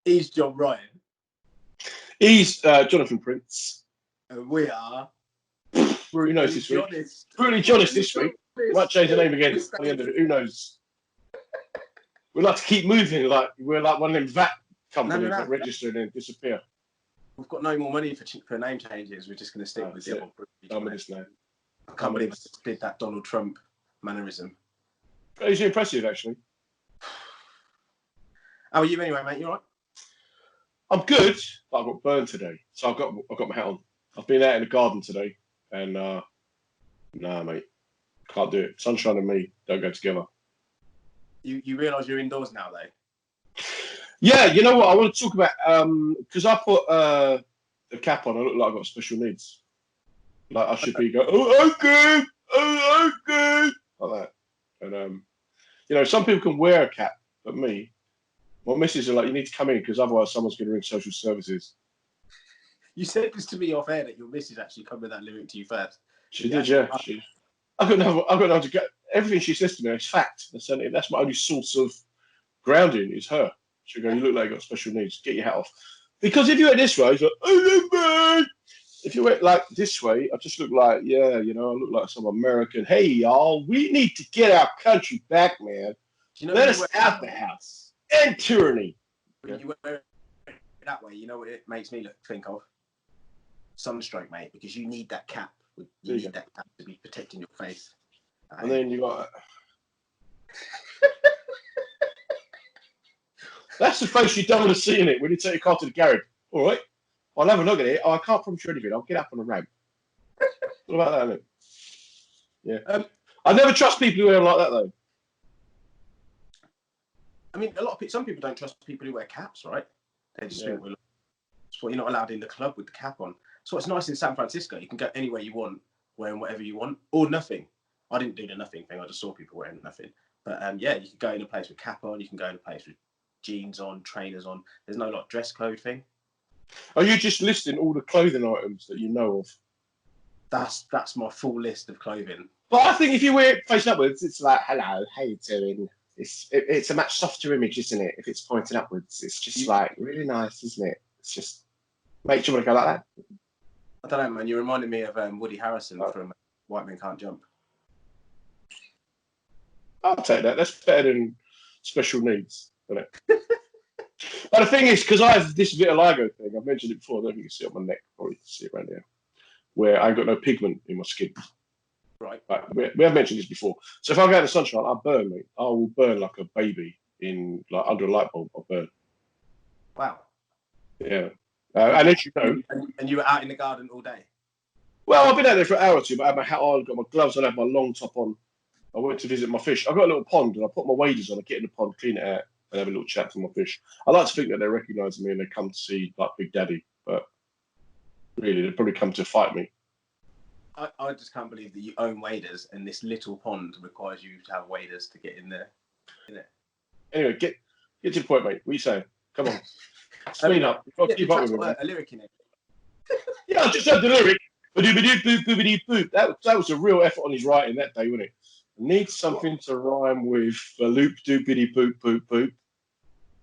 He's John Ryan. He's Jonathan Prince. And we are... Who knows this week? Johnest. Brutally Johnest this week. Might change the name again at the end of it. Who knows? We like to keep moving. Like we're like one of them VAT companies that register and then disappear. We've got no more money for name changes. We're just going to stick with the old this name. I can't believe I just did that Donald Trump mannerism. It's impressive, actually. How are you anyway, mate? You all right? I'm good, but I got burned today, so I've got my hat on. I've been out in the garden today, and nah, mate, can't do it. Sunshine and me don't go together. You realise you're indoors now, though? Yeah, you know what? I want to talk about because I put the cap on. I look like I've got special needs. Like I should be going, okay, like that. And you know, some people can wear a cap, but me, my missus are like, you need to come in because otherwise someone's going to ring social services. You said this to me off air that your missus actually covered that lyric to you first. She did, yeah. I've got no to get everything she says to me is fact. That's my only source of grounding is her. She'll go, you look like you've got special needs. Get your hat off. Because if you went this way, it's like, oh, man. If you went like this way, I just look like, yeah, you know, I look like some American. Hey, y'all, we need to get our country back, man. You know, let us out the house. And tyranny. When you wear it that way, you know what it makes me think of? Sunstroke, mate, because you need that cap. You need that cap to be protecting your face. And then you got... That's the face you don't want to see in it when you take your car to the garage. All right, I'll have a look at it. Oh, I can't promise you anything. I'll get up on the ramp. What about that, mate? Yeah. I never trust people who wear them like that, though. I mean, some people don't trust people who wear caps, right? They just think, well, that's what you're not allowed in the club with the cap on. So it's nice in San Francisco. You can go anywhere you want, wearing whatever you want, or nothing. I didn't do the nothing thing. I just saw people wearing nothing. But yeah, you can go in a place with cap on. You can go in a place with jeans on, trainers on. There's no like dress code thing. Are you just listing all the clothing items that you know of? That's my full list of clothing. But I think if you wear it facing upwards, it's like, hello, how you doing? It's a much softer image, isn't it? If it's pointing upwards, it's just like really nice, isn't it? It's just makes you want to go like that. I don't know, man. You reminded me of Woody Harrelson from White Men Can't Jump. I'll take that. That's better than special needs, isn't it? But the thing is, because I have this vitiligo thing, I've mentioned it before. I don't think you can see it on my neck. Probably see it around here, where I've got no pigment in my skin. Right. We have mentioned this before. So if I go out in the sunshine, I burn, mate. I will burn like a baby in like under a light bulb. I'll burn. Wow. Yeah. And as you know, and you were out in the garden all day. Well, I've been out there for an hour or two, but I had my hat on, got my gloves on, I had my long top on. I went to visit my fish. I've got a little pond, and I put my waders on. I get in the pond, clean it out, and have a little chat to my fish. I like to think that they recognise me and they come to see like Big Daddy, but really, they probably come to fight me. I just can't believe that you own waders, and this little pond requires you to have waders to get in there. Anyway, get to the point, mate. What are you saying? Come on, clean up. You've got to keep up with me. A lyric in it. Yeah, I just heard the lyric. That was a real effort on his writing that day, wasn't it? Need something to rhyme with loop doopity poop poop poop.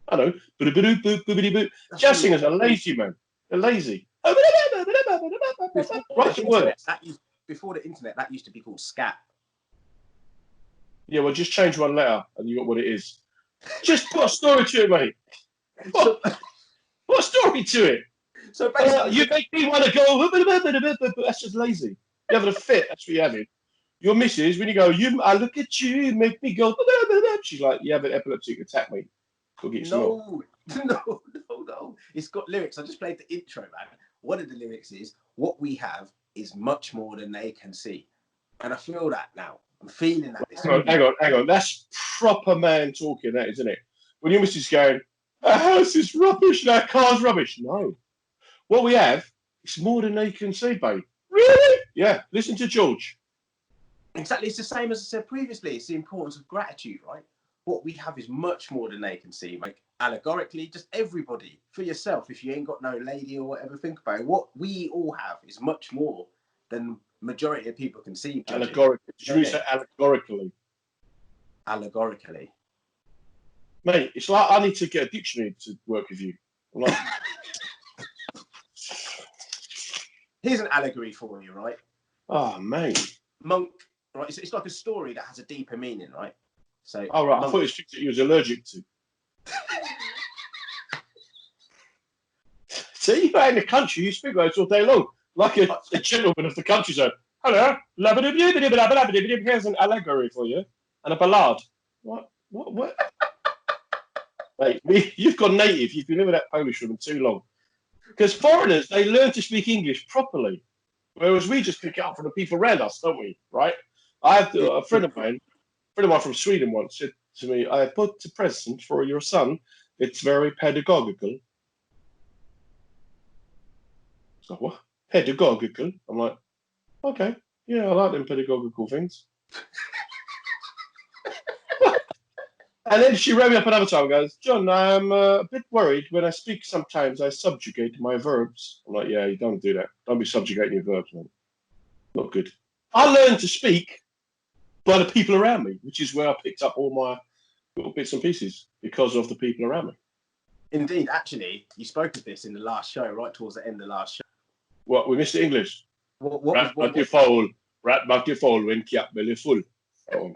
I know. Boop. Jazz singers are lazy, man. They're lazy. Write some words. Before the internet, that used to be called scat. Yeah, well, just change one letter and you got what it is. Just put a story to it, mate. Put a story to it. So basically, you make me want to go. That's just lazy. You having a fit. That's what you're having. Your missus, when you go, I look at you, make me go. She's like, you have an epileptic attack, mate. Go get some No. It's got lyrics. I just played the intro, man. One of the lyrics is, "What we have is much more than they can see," and I feel that now. I'm feeling that. Hang on. That's proper man talking, that isn't it? When your missus going, "Our house is rubbish, and our car's rubbish." No. What we have is more than they can see, babe. Really? Yeah. Listen to George. Exactly. It's the same as I said previously. It's the importance of gratitude, right? What we have is much more than they can see. Like allegorically, just everybody, for yourself, if you ain't got no lady or whatever, think about it. What we all have is much more than majority of people can see. Allegorically. Should we say allegorically? Allegorically. Mate, it's like I need to get a dictionary to work with you. I'm like, Here's an allegory for you, right? oh, mate. Monk, right? It's like a story that has a deeper meaning, right? So, Oh, right. monk, I thought it was things that you was allergic to. See, you're in the country, you speak like this all day long, like a gentleman of the countryside. Hello, here's an allegory for you, and a ballad. What? Mate, you've gone native. You've been living that Polish woman too long. Because foreigners, they learn to speak English properly, whereas we just pick it up from the people around us, don't we? Right? I had a friend of mine from Sweden once said to me, "I put a present for your son. It's very pedagogical." So what? Pedagogical? I'm like, okay, yeah, I like them pedagogical things. And then she rang me up another time and goes, "John, I'm a bit worried. When I speak, sometimes I subjugate my verbs." I'm like, yeah, you don't do that. Don't be subjugating your verbs, man. Not good. I learned to speak by the people around me, which is where I picked up all my little bits and pieces because of the people around me. Indeed, actually, you spoke of this in the last show, right towards the end of the last show. What, we missed the English? What Rat back your foul when cap belly full. Oh.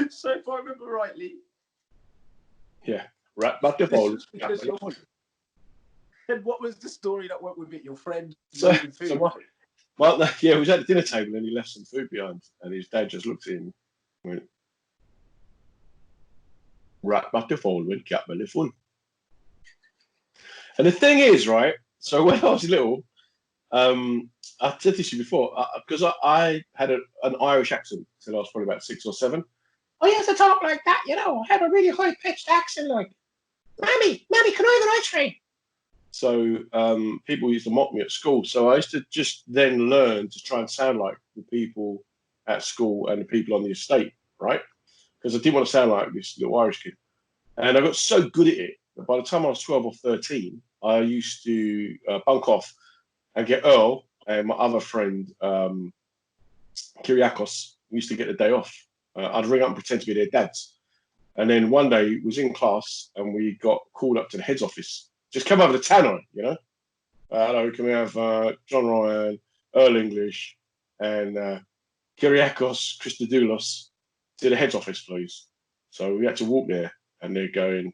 So if I remember rightly, yeah, rat back your foul. And what was the story that went with it? Your friend food. Well, yeah, we was at the dinner table and he left some food behind, and his dad just looked at him and went, "Rat back your foul when cap belly full." And the thing is, right? So when I was little, I said this to you before, because I had an Irish accent until I was probably about 6 or 7. I used to talk like that, you know. I had a really high-pitched accent, like, Mammy, can I have an ice cream? So people used to mock me at school. So I used to just then learn to try and sound like the people at school and the people on the estate, right? Because I didn't want to sound like this little Irish kid. And I got so good at it that by the time I was 12 or 13, I used to bunk off and get Earl and my other friend, Kyriakos, used to get the day off. I'd ring up and pretend to be their dads. And then one day we was in class and we got called up to the head's office. Just come over to Tannoy, you know. Hello, can we have John Ryan, Earl English, and Kyriakos Christodoulos to the head's office, please? So we had to walk there and they're going,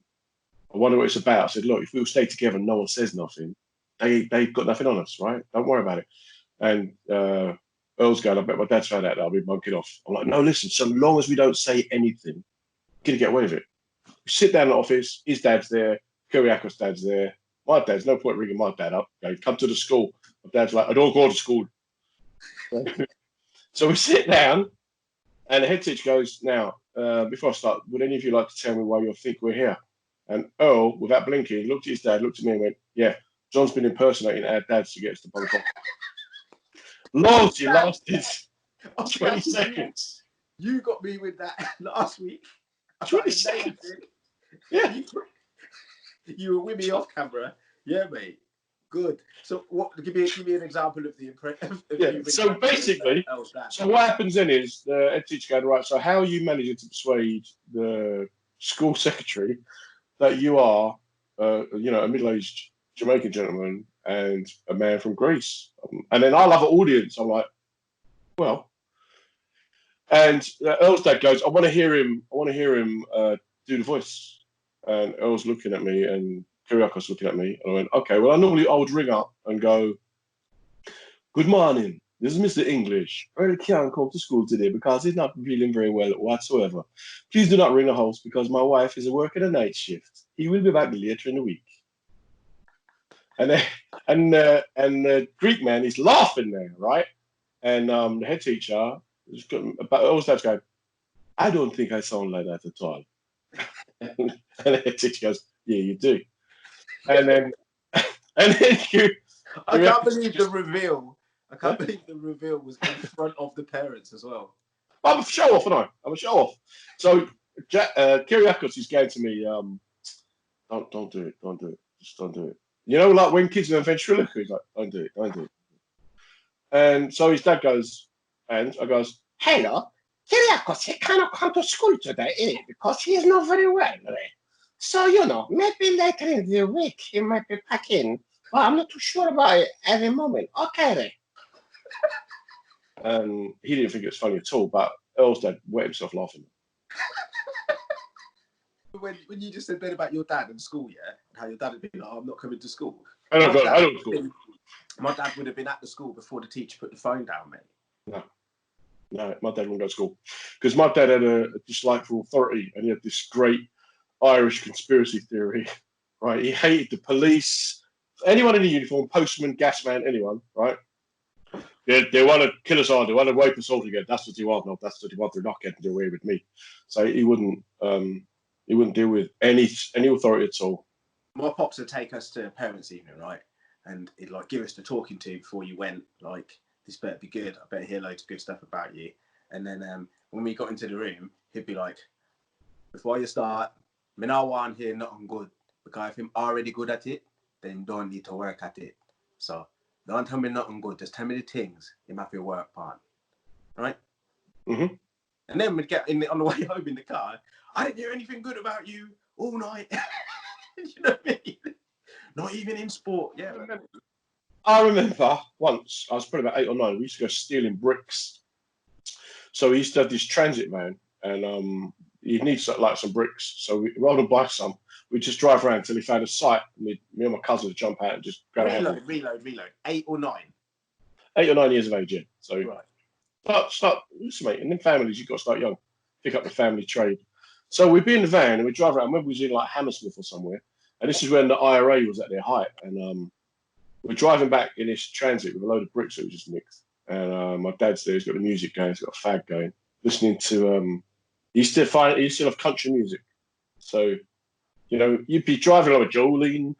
I wonder what it's about. I said, look, if we all stay together and no one says nothing, they've got nothing on us, right? Don't worry about it. And Earl's going, I bet my dad's found out that I'll be bunking off. I'm like, no, listen, so long as we don't say anything, we're going to get away with it. We sit down in the office, his dad's there, Kyriakos' dad's there. My dad's no point ringing my dad up. Okay, come to the school. My dad's like, I don't go to school. So we sit down and the head teacher goes, now, before I start, would any of you like to tell me why you think we're here? And Earl, without blinking, looked at his dad, looked at me and went, yeah, John's been impersonating our dads to get us to bunk off. Loyalty lasted 20 seconds. You got me with that last week. 20 seconds. Yeah. You were with me off camera. Yeah, mate. Good. So what give me an example of the impression. Yeah. So basically, so what happens then is the head teacher going, right, so how are you managing to persuade the school secretary that you are you know, a middle-aged Jamaican gentleman and a man from Greece? And then I'll have an audience. I'm like, well, and Earl's dad goes, I want to hear him do the voice. And Earl's looking at me and Kyriakos looking at me. And I went, okay, well, I would ring up and go, good morning. This is Mr. English. Earl can't come to school today because he's not feeling very well whatsoever. Please do not ring the house because my wife is working a night shift. He will be back later in the week. And the Greek man is laughing there, right? And the head teacher is always going, I don't think I sound like that at all. And the head teacher goes, yeah, you do. And then I can't believe the reveal. I can't believe the reveal was in front of the parents as well. I'm a show off, aren't I? I'm a show off. So Kyriakos is going to me, don't do it, just don't do it. You know, like when kids are in ventriloquy, he's like, don't do it. And so his dad goes, and I goes, hello, Kyriakos, he cannot come to school today, because he is not very well. So, you know, maybe later in the week he might be back in. But I'm not too sure about it at the moment. Okay, then. He didn't think it was funny at all, but Earl's dad wet himself laughing. When you just said then about your dad and school, yeah, how your dad would be like, oh, I'm not coming to school. I don't go to school. My dad would have been at the school before the teacher put the phone down, mate. No, my dad wouldn't go to school. Because my dad had a dislike for authority, and he had this great Irish conspiracy theory, right? He hated the police, anyone in a uniform, postman, gas man, anyone, right? They want to kill us all. They want to wipe us all again. That's what they want. No, that's what they want. They're not getting away with me. So he wouldn't deal with any authority at all. My pops would take us to parents' evening, right? And he'd like give us the talking to before you went. Like, this better be good. I better hear loads of good stuff about you. And then when we got into the room, he'd be like, before you start, me not want to hear nothing good. Because if I'm already good at it, then don't need to work at it. So don't tell me nothing good. Just tell me the things you might be work on. Right? Mm-hmm. And then we'd get on the way home in the car. I didn't hear anything good about you all night. You know what I mean? Not even in sport. Yeah. I remember once, I was probably about 8 or 9, we used to go stealing bricks. So we used to have this transit van, and you'd need some bricks. So rather than buy some, we'd just drive around until we found a site. And me and my cousin would jump out and just go reload. 8 or 9? 8 or 9 years of age, yeah. So right. listen, mate, and in families, you've got to start young. Pick up the family trade. So we'd be in the van and we'd drive around. I remember we was in like Hammersmith or somewhere. And this is when the IRA was at their height. And we're driving back in this transit with a load of bricks that we just nicked. And my dad's there, he's got the music going, he's got a fag going, listening to he still have country music. So, you know, you'd be driving along with Jolene.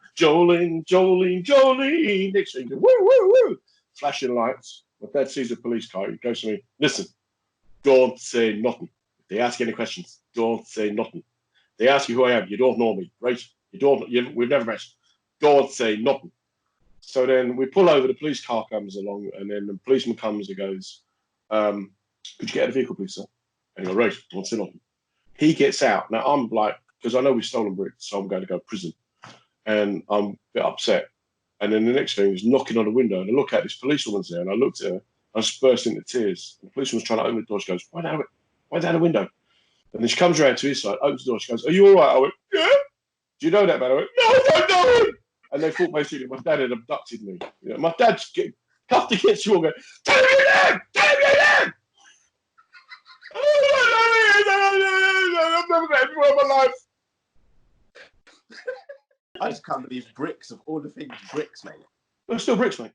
Next thing, woo, woo, woo, flashing lights. My dad sees a police car, he goes to me, listen, don't say nothing. If they ask any questions, don't say nothing. They ask you who I am, you don't know me, right? We've never met. Don't say nothing. So then we pull over, the police car comes along, and then the policeman comes and goes, could you get out of the vehicle, please, sir? And I go, right, don't say nothing. He gets out. Now I'm like, because I know we've stolen bricks, so I'm going to go to prison. And I'm a bit upset. And then the next thing is knocking on the window, and I look at this policewoman's there, and I looked at her, I just burst into tears. The policewoman's trying to open the door. She goes, why down the window? And then she comes around to his side, opens the door. She goes, are you all right? I went, yeah. Do you know that, man? I went, no, I don't know. And they thought basically my dad had abducted me. You know, my dad's cuffed against you all going, tell him your name! Tell him your name! I've never met anyone in my life. I just can't believe bricks of all the things, bricks, mate. They're still bricks, mate.